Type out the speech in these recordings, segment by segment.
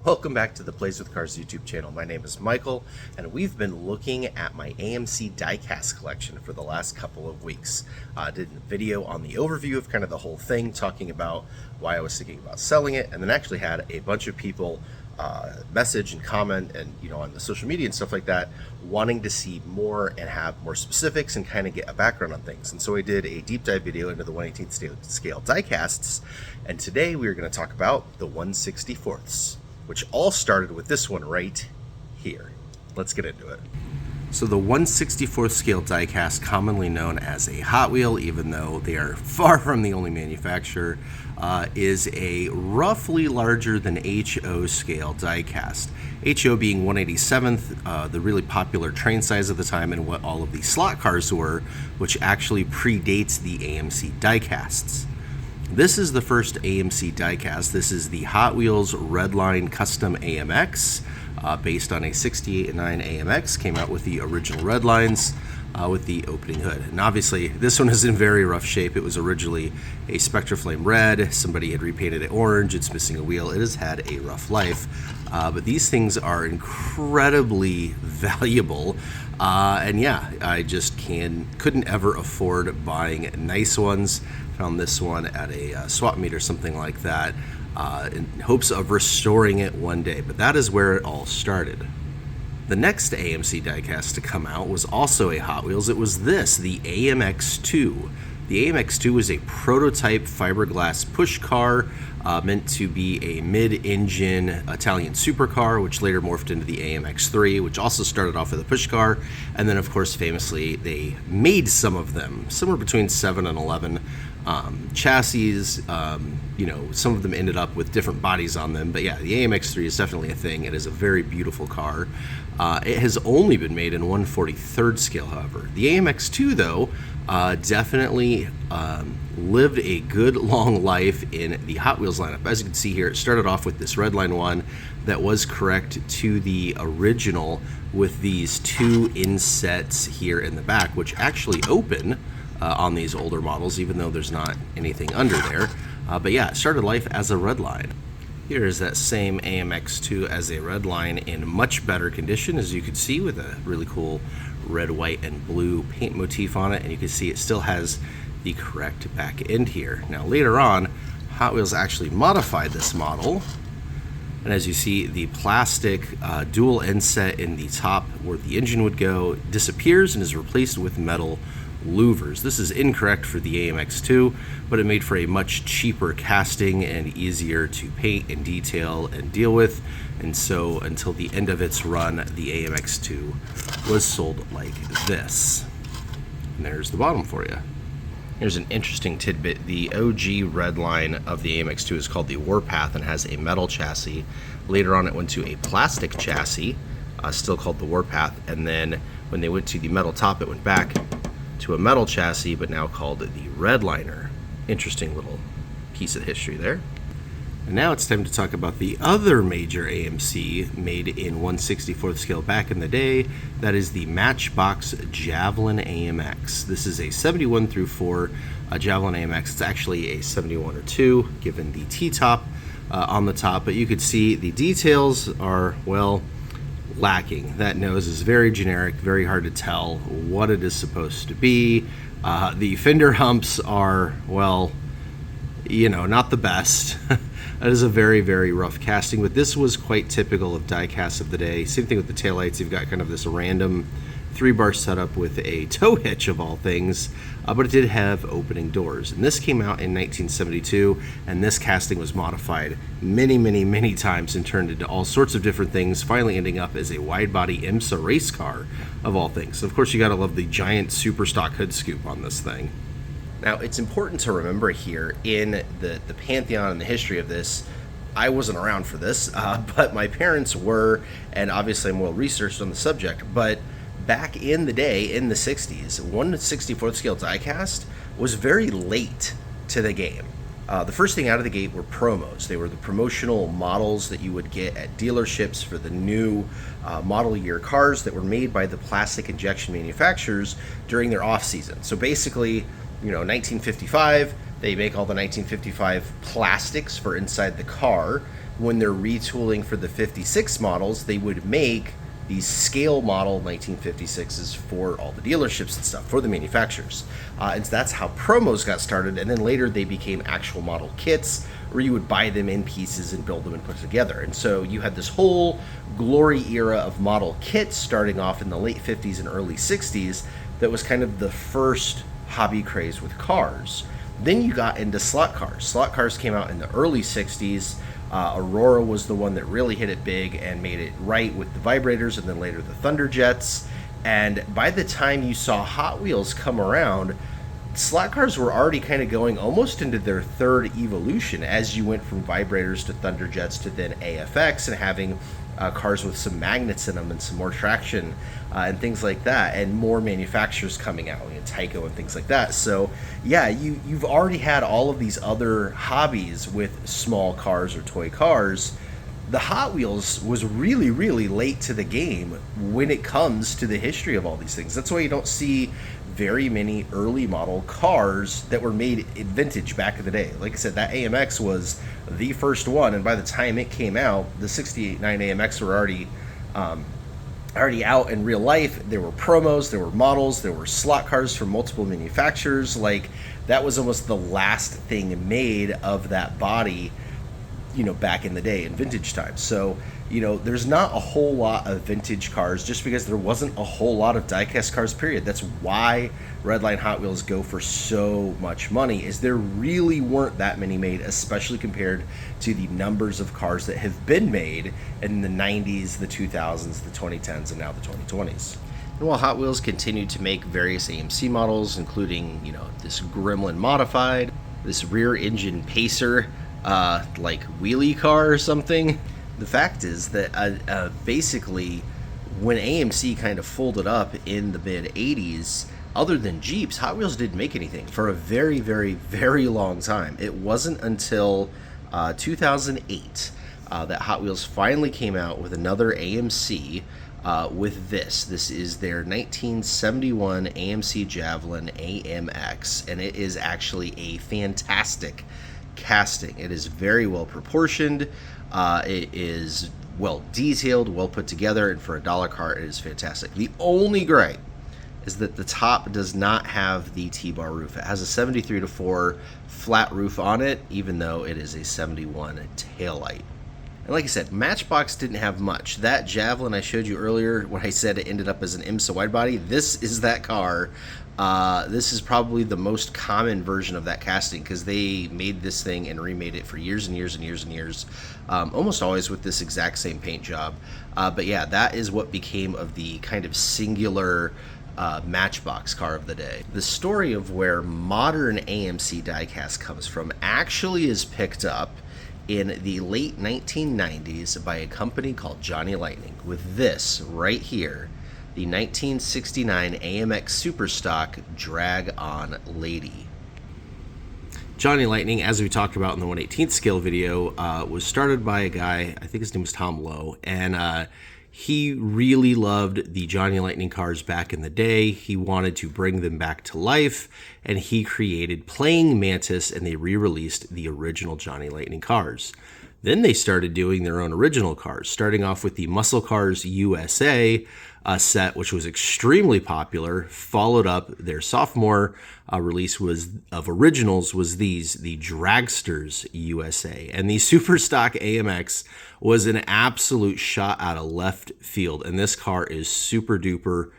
Welcome back to the Plays with Cars YouTube channel. My name is Michael, and we've been looking at my AMC diecast collection for the last couple of weeks. I did a video on the overview of kind of the whole thing, talking about why I was thinking about selling it, and then actually had a bunch of people message and comment and on the social media and stuff like that, wanting to see more and have more specifics and kind of get a background on things. And so I did a deep dive video into the 1/18th scale diecasts, and today we are going to talk about the 1/64ths, which all started with this one right here. Let's get into it. So the 1/64th scale diecast, commonly known as a Hot Wheel, even though they are far from the only manufacturer, is a roughly larger than HO scale diecast. HO being 1/87th, the really popular train size of the time and what all of the slot cars were, which actually predates the AMC diecasts. This is the first AMC diecast. This is the Hot Wheels Redline Custom AMX, based on a 68-9 AMX. Came out with the original Redlines with the opening hood. And obviously, this one is in very rough shape. It was originally a Spectraflame red. Somebody had repainted it orange. It's missing a wheel. It has had a rough life. But these things are incredibly valuable. And yeah, I just couldn't ever afford buying nice ones. Found this one at a swap meet or something like that, in hopes of restoring it one day. But that is where it all started. The next AMC diecast to come out was also a Hot Wheels. It was the AMX2. The AMX2 was a prototype fiberglass push car, meant to be a mid-engine Italian supercar, which later morphed into the AMX3, which also started off with a push car. And then, of course, famously, they made some of them, somewhere between 7 and 11 chassis. Some of them ended up with different bodies on them. But yeah, the AMX3 is definitely a thing. It is a very beautiful car. It has only been made in 1/43rd scale, however. The AMX2, though, definitely lived a good long life in the Hot Wheels lineup. As you can see here, it started off with this Redline one that was correct to the original, with these two insets here in the back, which actually open on these older models, even though there's not anything under there. But yeah, it started life as a Redline. Here is that same AMX2 as a Redline in much better condition, as you can see, with a really cool red, white, and blue paint motif on it. And you can see it still has the correct back end here. Now later on, Hot Wheels actually modified this model. And as you see, the plastic dual inset in the top where the engine would go disappears and is replaced with metal louvers. This is incorrect for the AMX2, but it made for a much cheaper casting and easier to paint and detail and deal with. And so until the end of its run, the AMX2 was sold like this. And there's the bottom for you. Here's an interesting tidbit. The OG Redline of the AMX2 is called the Warpath and has a metal chassis. Later on, it went to a plastic chassis, still called the Warpath. And then when they went to the metal top, it went back to a metal chassis, but now called the Redliner. Interesting little piece of history there. And now it's time to talk about the other major AMC made in 1/64th scale back in the day. That is the Matchbox Javelin AMX. This is a 71 through 4 Javelin AMX. It's actually a 71 or 2, given the T-top on the top, but you could see the details are, well, lacking. That nose is very generic, very hard to tell what it is supposed to be. The fender humps are, well, not the best. That is a very, very rough casting, but this was quite typical of diecasts of the day. Same thing with the taillights. You've got kind of this random 3-bar setup with a tow hitch of all things, but it did have opening doors. And this came out in 1972, and this casting was modified many, many, many times and turned into all sorts of different things, finally ending up as a wide-body IMSA race car of all things. And of course, you gotta love the giant super stock hood scoop on this thing. Now, it's important to remember here in the pantheon and the history of this, I wasn't around for this, but my parents were, and obviously I'm well researched on the subject, but back in the day, in the 60s, 1/64th scale diecast was very late to the game. The first thing out of the gate were promos. They were the promotional models that you would get at dealerships for the new model year cars that were made by the plastic injection manufacturers during their off season. So basically, 1955, they make all the 1955 plastics for inside the car. when they're retooling for the 56 models, they would make these scale model 1956s for all the dealerships and stuff, for the manufacturers. And so that's how promos got started. And then later they became actual model kits where you would buy them in pieces and build them and put together. And so you had this whole glory era of model kits starting off in the late 50s and early 60s that was kind of the first hobby craze with cars. Then you got into slot cars. Slot cars came out in the early 60s. Aurora was the one that really hit it big and made it right with the vibrators, and then later the Thunderjets. And by the time you saw Hot Wheels come around, slot cars were already kind of going almost into their third evolution as you went from vibrators to Thunderjets to then AFX and having cars with some magnets in them and some more traction and things like that, and more manufacturers coming out, like Tyco and things like that. So yeah, you've already had all of these other hobbies with small cars or toy cars. The Hot Wheels was really, really late to the game when it comes to the history of all these things. That's why you don't see very many early model cars that were made vintage back in the day. Like I said, that AMX was the first one, and by the time it came out, the 69 AMX were already out in real life. There were promos, there were models, there were slot cars from multiple manufacturers. Like, that was almost the last thing made of that body, you know, back in the day in vintage times. So, you know, there's not a whole lot of vintage cars just because there wasn't a whole lot of diecast cars, period. That's why Redline Hot Wheels go for so much money, is there really weren't that many made, especially compared to the numbers of cars that have been made in the 90s, the 2000s, the 2010s, and now the 2020s. And while Hot Wheels continued to make various AMC models, including, you know, this Gremlin Modified, this rear engine pacer, like wheelie car or something, the fact is that basically when AMC kind of folded up in the mid 80s, other than Jeeps, Hot Wheels didn't make anything for a very, very, very long time. It wasn't until 2008 that Hot Wheels finally came out with another AMC with this. This is their 1971 AMC Javelin AMX, and it is actually a fantastic casting. It is very well proportioned. It is well detailed, well put together, and for a dollar car, it is fantastic. The only gripe is that the top does not have the T-bar roof. It has a 73-4 flat roof on it, even though it is a 71 taillight. And like I said, Matchbox didn't have much. That Javelin I showed you earlier, when I said it ended up as an IMSA widebody, this is that car. This is probably the most common version of that casting, because they made this thing and remade it for years and years and years and years, almost always with this exact same paint job. But yeah, that is what became of the kind of singular Matchbox car of the day. The story of where modern AMC diecast comes from actually is picked up in the late 1990s by a company called Johnny Lightning, with this right here, the 1969 AMX Superstock Drag-On Lady. Johnny Lightning, as we talked about in the 1/18th scale video, was started by a guy, I think his name was Tom Lowe, and he really loved the Johnny Lightning cars back in the day. He wanted to bring them back to life, and he created Playing Mantis, and they re-released the original Johnny Lightning cars. Then they started doing their own original cars, starting off with the Muscle Cars USA set, which was extremely popular. Followed up, their sophomore release of originals was the Dragsters USA. And the Superstock AMX was an absolute shot out of left field. And this car is super duper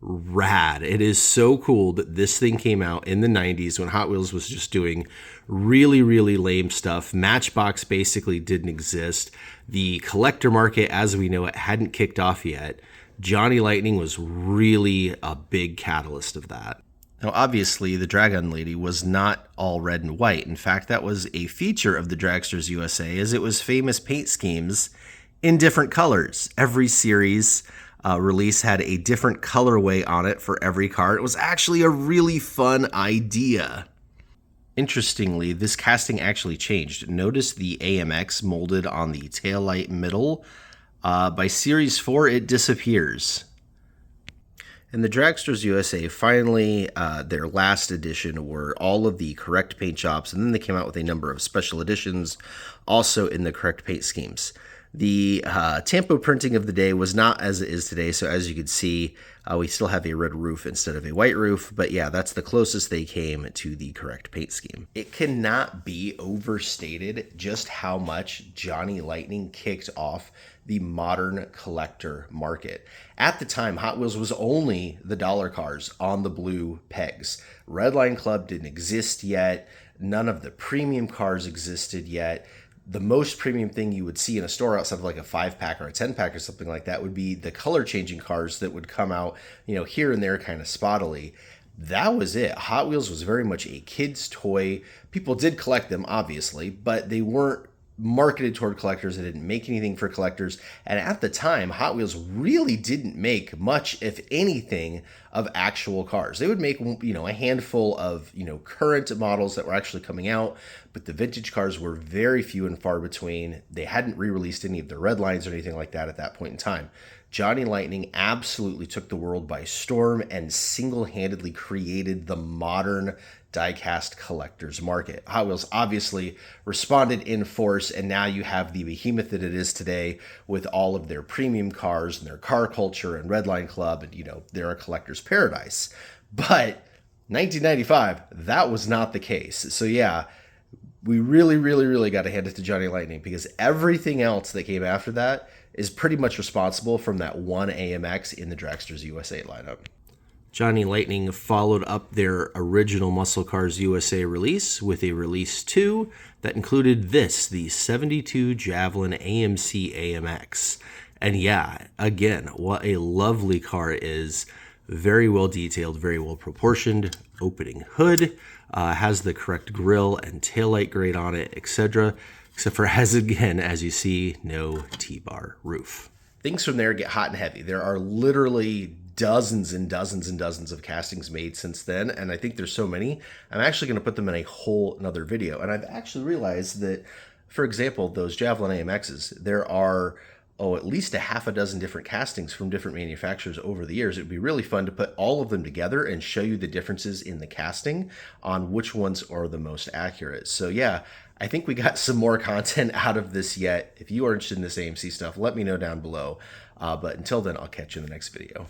rad. It is so cool that this thing came out in the 90s when Hot Wheels was just doing really, really lame stuff. Matchbox basically didn't exist. The collector market, as we know it, hadn't kicked off yet. Johnny Lightning was really a big catalyst of that. Now, obviously, the Drag-On Lady was not all red and white. In fact, that was a feature of the Dragsters USA, as it was famous paint schemes in different colors. Every series release had a different colorway on it for every car. It was actually a really fun idea. Interestingly, this casting actually changed. Notice the AMX molded on the taillight middle. By Series 4, it disappears. And the Dragsters USA finally, their last edition were all of the correct paint jobs, and then they came out with a number of special editions also in the correct paint schemes. The tampo printing of the day was not as it is today, so as you can see, we still have a red roof instead of a white roof, but yeah, that's the closest they came to the correct paint scheme. It cannot be overstated just how much Johnny Lightning kicked off the modern collector market. At the time, Hot Wheels was only the dollar cars on the blue pegs. Redline Club didn't exist yet. None of the premium cars existed yet. The most premium thing you would see in a store outside of like a 5-pack or a 10-pack or something like that would be the color changing cars that would come out, here and there kind of spottily. That was it. Hot Wheels was very much a kid's toy. People did collect them, obviously, but they weren't marketed toward collectors. They didn't make anything for collectors. And at the time, Hot Wheels really didn't make much, if anything, of actual cars. They would make, a handful of, current models that were actually coming out, but the vintage cars were very few and far between. They hadn't re-released any of the red lines or anything like that at that point in time. Johnny Lightning absolutely took the world by storm and single-handedly created the modern die-cast collector's market. Hot Wheels obviously responded in force, and now you have the behemoth that it is today with all of their premium cars and their car culture and Redline Club, and they're a collector's paradise. But 1995, that was not the case. So yeah, we really, really, really got to hand it to Johnny Lightning, because everything else that came after that is pretty much responsible from that one AMX in the Dragsters USA lineup. Johnny Lightning followed up their original Muscle Cars USA release with a release 2 that included this, the 72 Javelin AMC AMX. And yeah, again, what a lovely car it is. Very well detailed, very well proportioned, opening hood, has the correct grille and taillight grade on it, etc. Except for, as you see, no T-bar roof. Things from there get hot and heavy. There are literally dozens and dozens and dozens of castings made since then, and I think there's so many, I'm actually going to put them in a whole another video. And I've actually realized that, for example, those Javelin AMXs, there are at least a half a dozen different castings from different manufacturers over the years. It would be really fun to put all of them together and show you the differences in the casting on which ones are the most accurate. So yeah, I think we got some more content out of this yet. If you are interested in this AMC stuff, let me know down below. But until then, I'll catch you in the next video.